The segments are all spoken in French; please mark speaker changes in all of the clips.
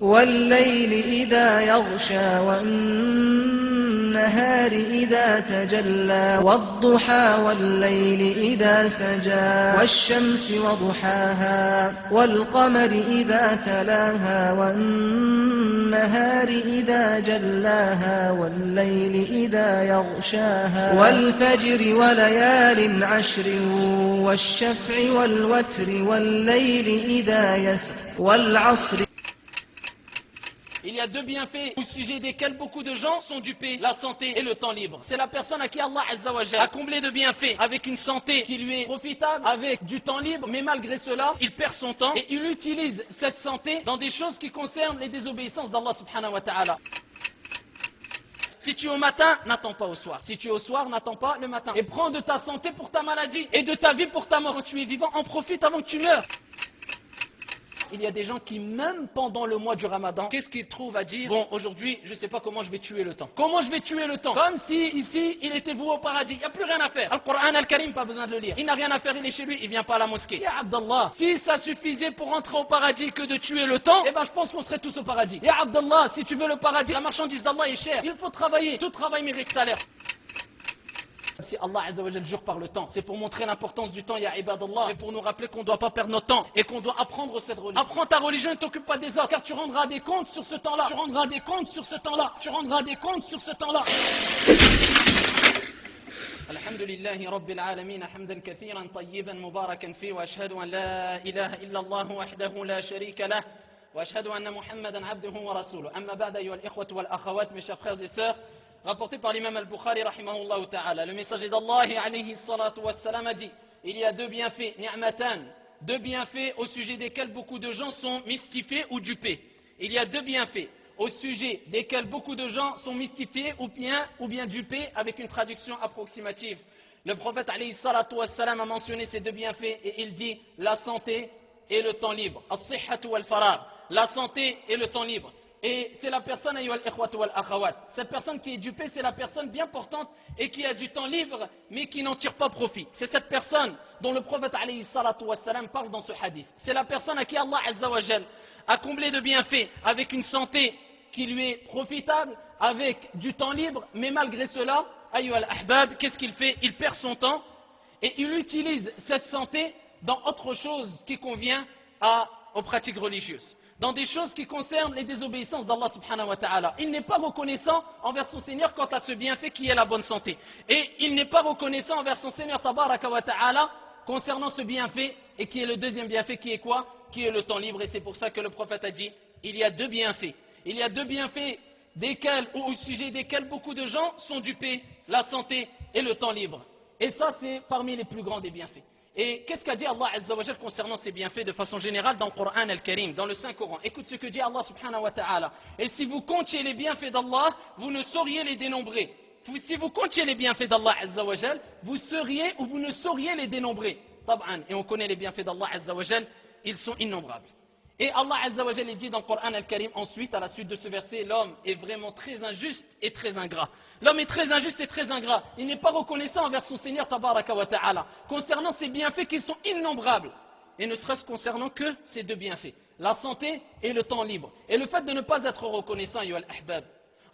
Speaker 1: والليل إذا يغشى والنهار إذا تجلى والضحى والليل إذا سجى والشمس وضحاها والقمر إذا تلاها والنهار إذا جلاها والليل إذا يغشاها والفجر وليال عشر والشفع والوتر والليل إذا يسر والعصر.
Speaker 2: Il y a deux bienfaits au sujet desquels beaucoup de gens sont dupés, la santé et le temps libre. C'est la personne à qui Allah Azza wa Jalla a comblé de bienfaits avec une santé qui lui est profitable, avec du temps libre, mais malgré cela, il perd son temps et il utilise cette santé dans des choses qui concernent les désobéissances d'Allah subhanahu wa ta'ala. Si tu es au matin, n'attends pas au soir. Si tu es au soir, n'attends pas le matin. Et prends de ta santé pour ta maladie et de ta vie pour ta mort. Quand tu es vivant, en profite avant que tu meurs. Il y a des gens qui, même pendant le mois du Ramadan, qu'est-ce qu'ils trouvent à dire? Bon, aujourd'hui, je ne sais pas comment je vais tuer le temps. Comment je vais tuer le temps? Comme si, ici, il était voué au paradis. Il n'y a plus rien à faire. Al-Qur'an Al-Karim, pas besoin de le lire. Il n'a rien à faire, il est chez lui, il ne vient pas à la mosquée. Ya Abdallah, si ça suffisait pour entrer au paradis que de tuer le temps, eh ben je pense qu'on serait tous au paradis. Ya Abdallah, si tu veux le paradis, la marchandise d'Allah est chère. Il faut travailler. Tout travail mérite salaire. Si Allah Azza wa Jal jure par le temps, c'est pour montrer l'importance du temps, ya ibadallah, et pour nous rappeler qu'on ne doit pas perdre notre temps et qu'on doit apprendre cette religion. Apprends ta religion et ne t'occupe pas des autres, car tu rendras des comptes sur ce temps-là. Tu rendras des comptes sur ce temps-là. Tu rendras des comptes sur ce temps-là. الحمد لله رب العالمين حمدا كثيرا طيبا مباركا فيه واشهد ان لا اله الا الله وحده لا شريك له واشهد ان محمدا عبده ورسوله اما بعد ايها الاخوه والاخوات mes chers frères et sœurs. Rapporté par l'imam al-Bukhari rahimahullah ta'ala, le messager d'Allah alayhi salatu wassalam a dit, il y a deux bienfaits, ni'matan, deux bienfaits au sujet desquels beaucoup de gens sont mystifiés ou dupés. Il y a deux bienfaits au sujet desquels beaucoup de gens sont mystifiés ou bien dupés, avec une traduction approximative. Le prophète alayhi salatu wassalam a mentionné ces deux bienfaits et il dit la santé et le temps libre, as-sihhatu wal-faragh, la santé et le temps libre. Et c'est la personne, cette personne qui est dupée, c'est la personne bien portante et qui a du temps libre, mais qui n'en tire pas profit. C'est cette personne dont le prophète alayhi salatu wassalam parle dans ce hadith. C'est la personne à qui Allah Azza wa Jal a comblé de bienfaits avec une santé qui lui est profitable, avec du temps libre, mais malgré cela, ayyuhal ahbab, qu'est-ce qu'il fait? Il perd son temps et il utilise cette santé dans autre chose qui convient aux pratiques religieuses, dans des choses qui concernent les désobéissances d'Allah subhanahu wa ta'ala. Il n'est pas reconnaissant envers son Seigneur quant à ce bienfait qui est la bonne santé. Et il n'est pas reconnaissant envers son Seigneur tabaraka wa ta'ala concernant ce bienfait, et qui est le deuxième bienfait, qui est quoi? Qui est le temps libre. Et c'est pour ça que le prophète a dit, il y a deux bienfaits. Il y a deux bienfaits au sujet desquels beaucoup de gens sont dupés, la santé et le temps libre. Et ça, c'est parmi les plus grands des bienfaits. Et qu'est-ce qu'a dit Allah Azza wa Jal concernant ces bienfaits de façon générale dans le Coran Al-Karim, dans le Saint-Coran? Écoute ce que dit Allah subhanahu wa ta'ala. Et si vous comptiez les bienfaits d'Allah, vous ne sauriez les dénombrer. Si vous comptiez les bienfaits d'Allah Azza wa Jal, vous seriez ou vous ne sauriez les dénombrer. Tab'an. Et on connaît les bienfaits d'Allah Azza wa Jal, ils sont innombrables. Et Allah Azza wa Jal dit dans le Coran Al-Karim ensuite, à la suite de ce verset, l'homme est vraiment très injuste et très ingrat. L'homme est très injuste et très ingrat. Il n'est pas reconnaissant envers son Seigneur tabaraka wa ta'ala concernant ces bienfaits qui sont innombrables. Et ne serait-ce concernant que ces deux bienfaits, la santé et le temps libre. Et le fait de ne pas être reconnaissant, ayyuhal ahbab,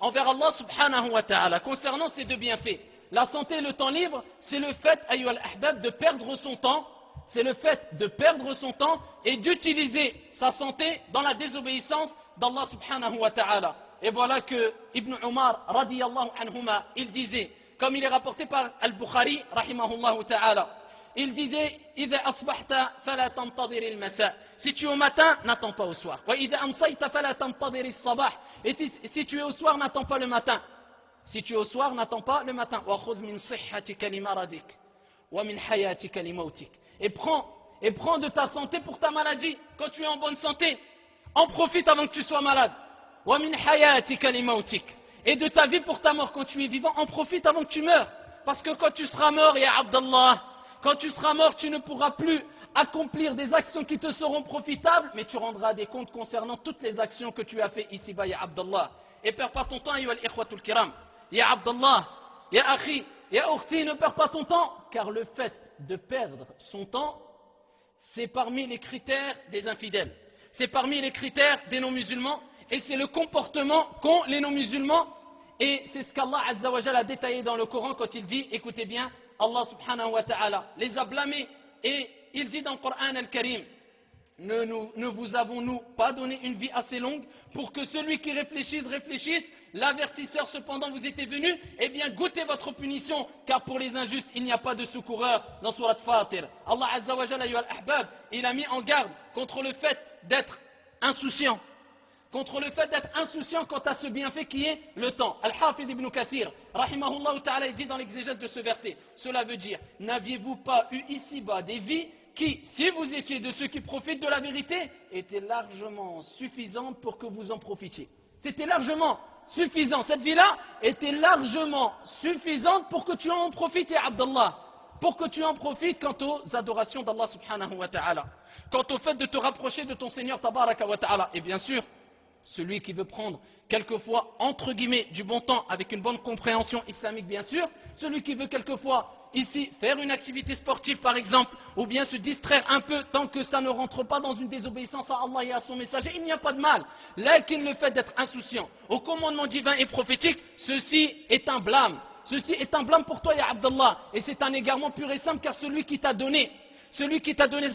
Speaker 2: envers Allah subhanahu wa ta'ala concernant ces deux bienfaits, la santé et le temps libre, c'est le fait, ayyuhal ahbab, de perdre son temps. C'est le fait de perdre son temps et d'utiliser sa santé dans la désobéissance d'Allah subhanahu wa ta'ala. Et voilà que Ibn Umar radiyallahu anhuma, il disait, comme il est rapporté par Al-Bukhari rahimahullahu ta'ala, il disait, إذا أصبحت فلا تنتظر المساء. Si tu es au matin, n'attends pas au soir. وإذا أمسيت فلا تنتظر الصباح. Et si tu es au soir, n'attends pas le matin. Si tu es au soir, n'attends pas le matin. وخذ من صحتك لمرضك ومن حياتك لموتك. Et prends de ta santé pour ta maladie. Quand tu es en bonne santé, en profite avant que tu sois malade. وَمِنْ حَيَاتِكَ لِمَوْتِكَ. Et de ta vie pour ta mort, quand tu es vivant, en profite avant que tu meurs. Parce que quand tu seras mort, ya Abdallah, quand tu seras mort, tu ne pourras plus accomplir des actions qui te seront profitables, mais tu rendras des comptes concernant toutes les actions que tu as fait ici-bas, ya Abdallah. Et perds pas ton temps, ayyuha al-ikhwatul kiram. Ya Abdallah, ya Akhi, ya Ukhti, ne perds pas ton temps, car le fait de perdre son temps, c'est parmi les critères des infidèles. C'est parmi les critères des non-musulmans. Et c'est le comportement qu'ont les non-musulmans. Et c'est ce qu'Allah Azza wa Jalla a détaillé dans le Coran quand il dit, écoutez bien, Allah subhanahu wa ta'ala les a blâmés. Et il dit dans le Coran al-Karim, ne vous avons-nous pas donné une vie assez longue pour que celui qui réfléchisse, l'avertisseur cependant vous était venu, eh bien goûtez votre punition, car pour les injustes il n'y a pas de secoureur dans Surat Fatir. Allah Azza wa Jalla, al-Ahbab, il a mis en garde contre le fait d'être insouciant. Contre le fait d'être insouciant quant à ce bienfait qui est le temps. Al-Hafid ibn Kathir, rahimahullah ta'ala, dit dans l'exégèse de ce verset, cela veut dire, n'aviez-vous pas eu ici-bas des vies qui, si vous étiez de ceux qui profitent de la vérité, étaient largement suffisantes pour que vous en profitiez. C'était largement suffisant. Cette vie-là était largement suffisante pour que tu en profites, ya Abdallah. Pour que tu en profites quant aux adorations d'Allah subhanahu wa ta'ala. Quant au fait de te rapprocher de ton Seigneur tabaraka wa ta'ala. Et bien sûr, celui qui veut prendre quelquefois, entre guillemets, du bon temps avec une bonne compréhension islamique, bien sûr. Celui qui veut quelquefois, ici, faire une activité sportive, par exemple, ou bien se distraire un peu tant que ça ne rentre pas dans une désobéissance à Allah et à son messager, il n'y a pas de mal. Là, le fait d'être insouciant au commandement divin et prophétique, ceci est un blâme. Ceci est un blâme pour toi, ya Abdallah. Et c'est un égarement pur et simple, car celui qui t'a donné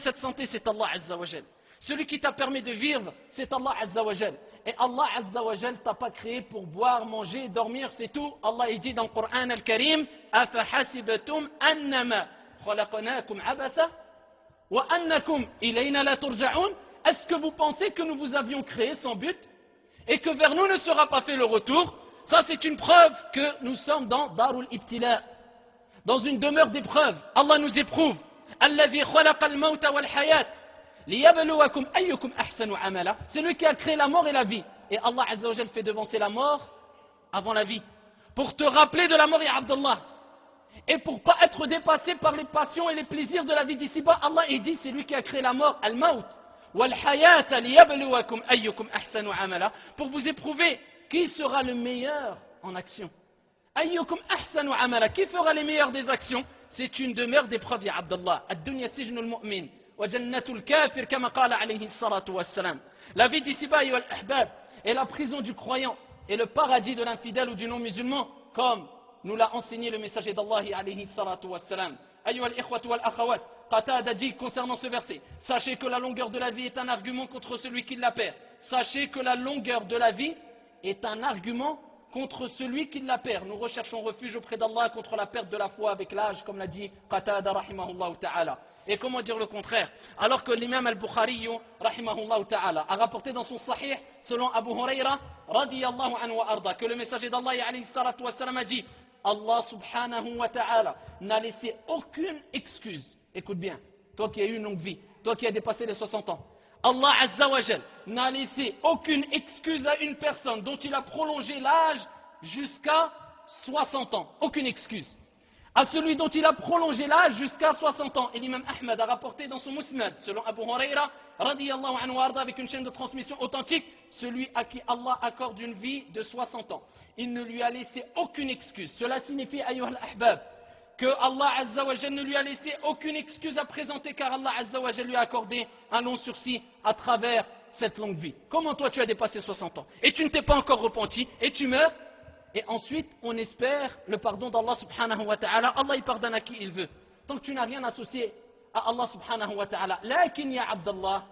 Speaker 2: cette santé, c'est Allah Azza wa Jal. Celui qui t'a permis de vivre, c'est Allah Azza wa Jal. Et Allah Azza wa Jal t'a pas créé pour boire, manger, dormir, c'est tout. Allah il dit dans le Coran al-Karim, أَفَحَسِبَتُمْ أَنَّمَا خَلَقْنَاكُمْ عَبَثًا وَأَنَّكُمْ إِلَيْنَا لَا تُرْجَعُونَ. Est-ce que vous pensez que nous vous avions créé sans but et que vers nous ne sera pas fait le retour? Ça c'est une preuve que nous sommes dans Darul Ibtila, dans une demeure d'épreuve. Allah nous éprouve. الَّذِي خَلَقَ الْمَوْتَ وَالْحَيَاةَ لِيَبْلُوَكُمْ أَيُّكُمْ أَحْسَنُ عَمَلًا. C'est lui qui a créé la mort et la vie. Et Allah Azza wa Jal fait devancer la mort avant la vie. Pour te rappeler de la mort, ya Abdallah. Et pour pas être dépassé par les passions et les plaisirs de la vie d'ici-bas, Allah il dit, c'est lui qui a créé la mort, al-maut, wal-hayata liyabluwakum ayyukum ahsanu amala, pour vous éprouver qui sera le meilleur en action. Ayyukum ahsanu amala, qui fera les meilleures des actions? C'est une demeure d'épreuve, ya Abdallah. Ad-dunya sijnul mu'min. La vie d'ici-bas, al-ahbab, est la prison du croyant et le paradis de l'infidèle ou du non-musulman, comme nous l'a enseigné le messager d'Allah alayhi salatu wassalam. Ayyuha al-ikhwatu wal-akhawat, Qatada dit concernant ce verset, sachez que la longueur de la vie est un argument contre celui qui la perd. Sachez que la longueur de la vie est un argument contre celui qui la perd. Nous recherchons refuge auprès d'Allah contre la perte de la foi avec l'âge, comme l'a dit Qatada rahimahullah ta'ala. Et comment dire le contraire? Alors que l'imam al-Bukhari rahimahullah ta'ala a rapporté dans son sahih selon Abu Huraira radiyallahu anhu wa arda que le messager d'Allah alayhi salatu wassalam a dit, Allah subhanahu wa ta'ala n'a laissé aucune excuse. Écoute bien, toi qui as eu une longue vie, toi qui as dépassé les 60 ans, Allah Azza wa Jal n'a laissé aucune excuse à une personne dont il a prolongé l'âge jusqu'à 60 ans. Aucune excuse. À celui dont il a prolongé l'âge jusqu'à 60 ans. Et l'imam Ahmad a rapporté dans son Musnad, selon Abu Huraira, radiyallahu anhu arda, avec une chaîne de transmission authentique, celui à qui Allah accorde une vie de 60 ans. Il ne lui a laissé aucune excuse. Cela signifie, ayyuha al-ahbab, que Allah Azza wa Jal ne lui a laissé aucune excuse à présenter, car Allah Azza wa Jal lui a accordé un long sursis à travers cette longue vie. Comment toi tu as dépassé 60 ans et tu ne t'es pas encore repenti et tu meurs? Et ensuite, on espère le pardon d'Allah subhanahu wa ta'ala. Allah il pardonne à qui il veut. Tant que tu n'as rien associé à Allah subhanahu wa ta'ala. Lakin ya Abdallah,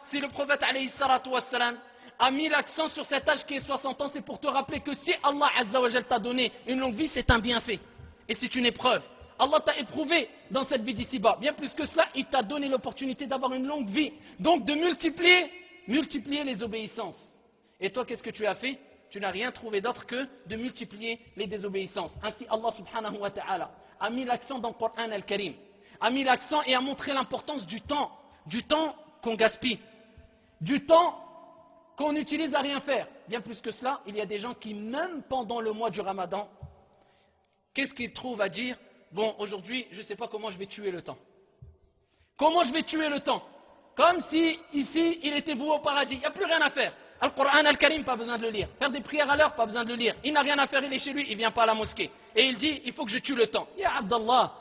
Speaker 2: si le prophète alayhi salatu wassalam a mis l'accent sur cet âge qui est 60 ans, c'est pour te rappeler que si Allah azza wa jal t'a donné une longue vie, c'est un bienfait. Et c'est une épreuve. Allah t'a éprouvé dans cette vie d'ici-bas. Bien plus que cela, il t'a donné l'opportunité d'avoir une longue vie. Donc de multiplier les obéissances. Et toi, qu'est-ce que tu as fait? Tu n'as rien trouvé d'autre que de multiplier les désobéissances. Ainsi, Allah subhanahu wa ta'ala a mis l'accent dans le Coran al-Karim, a mis l'accent et a montré l'importance du temps qu'on gaspille, du temps qu'on utilise à rien faire. Bien plus que cela, il y a des gens qui, même pendant le mois du Ramadan, qu'est-ce qu'ils trouvent à dire? Bon, aujourd'hui, je ne sais pas comment je vais tuer le temps. Comment je vais tuer le temps? Comme si, ici, il était voué au paradis. Il n'y a plus rien à faire. Al-Qur'an al-Karim, pas besoin de le lire. Faire des prières à l'heure, pas besoin de le lire. Il n'a rien à faire, il est chez lui, il ne vient pas à la mosquée. Et il dit, il faut que je tue le temps. Ya Abdallah,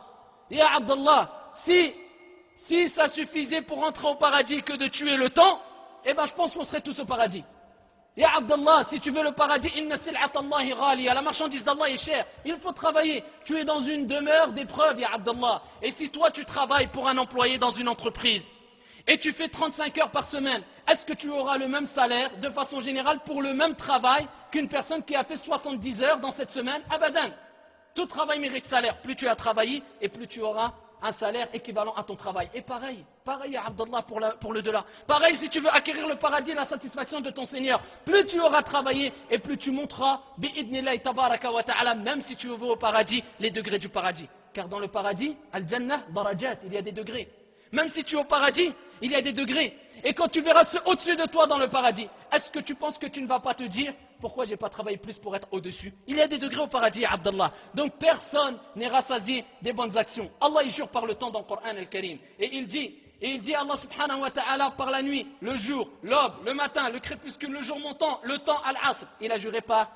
Speaker 2: si ça suffisait pour entrer au paradis que de tuer le temps, eh ben je pense qu'on serait tous au paradis. Ya Abdallah, si tu veux le paradis, inna sil'at Allahi ghaliya, la marchandise d'Allah est chère, il faut travailler. Tu es dans une demeure d'épreuve, ya Abdallah. Et si toi tu travailles pour un employé dans une entreprise, et tu fais 35 heures par semaine, est-ce que tu auras le même salaire, de façon générale, pour le même travail qu'une personne qui a fait 70 heures dans cette semaine? Abadan. Tout travail mérite salaire. Plus tu as travaillé, et plus tu auras un salaire équivalent à ton travail. Et pareil à Abdallah pour le delà. Pareil si tu veux acquérir le paradis et la satisfaction de ton Seigneur. Plus tu auras travaillé et plus tu monteras, bi'idnillahi tabaraka wa ta'ala, même si tu veux au paradis, les degrés du paradis. Car dans le paradis, al-jannah, darajat, il y a des degrés. Même si tu es au paradis, il y a des degrés. Et quand tu verras ceux au-dessus de toi dans le paradis, est-ce que tu penses que tu ne vas pas te dire pourquoi j'ai pas travaillé plus pour être au-dessus? Il y a des degrés au paradis, Abdallah. Donc personne n'est rassasié des bonnes actions. Allah il jure par le temps dans le Coran al-Karim. Et il dit Allah subhanahu wa ta'ala par la nuit, le jour, l'aube, le matin, le crépuscule, le jour montant, le temps al-asr. Il a juré par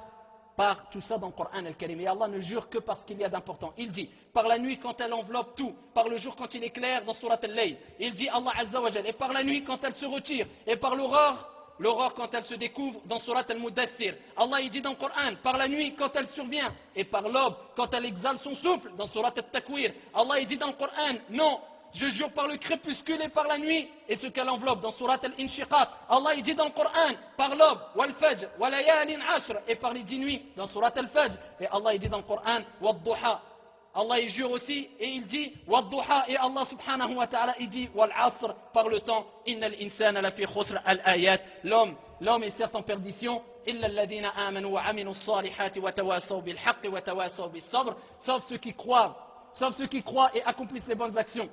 Speaker 2: tout ça dans le Coran al-Karim. Et Allah ne jure que parce qu'il y a d'important. Il dit, par la nuit quand elle enveloppe tout, par le jour quand il éclaire dans Surat al-Layl. Il dit Allah Azza wa Jal, et par la nuit quand elle se retire, et par l'aurore quand elle se découvre dans Surat al-Mudaththir. Allah il dit dans le Coran, par la nuit quand elle survient, et par l'aube quand elle exhale son souffle dans Surat al-Takwir. Allah il dit dans le Coran, non, je jure par le crépuscule et par la nuit et ce qu'elle enveloppe dans Surat al-Inshiqaq. Allah il dit dans le Coran par l'aube, wal fajr, wa layalin ashr, et par les 10 nuits dans Surat al-Fajr. Et Allah il dit dans le Coran wad-duha. Allah il jure aussi et il dit wad-duha, et Allah subhanahu wa ta'ala il dit wal asr, par le temps, innal insana lafi khusr, al-ayat. L'homme est certes en perdition, illa alladhina amanu wa aminu s-salihati wa tawasaw bil haqqi wa tawasaw bis sabr, sauf ceux qui croient et accomplissent les bonnes actions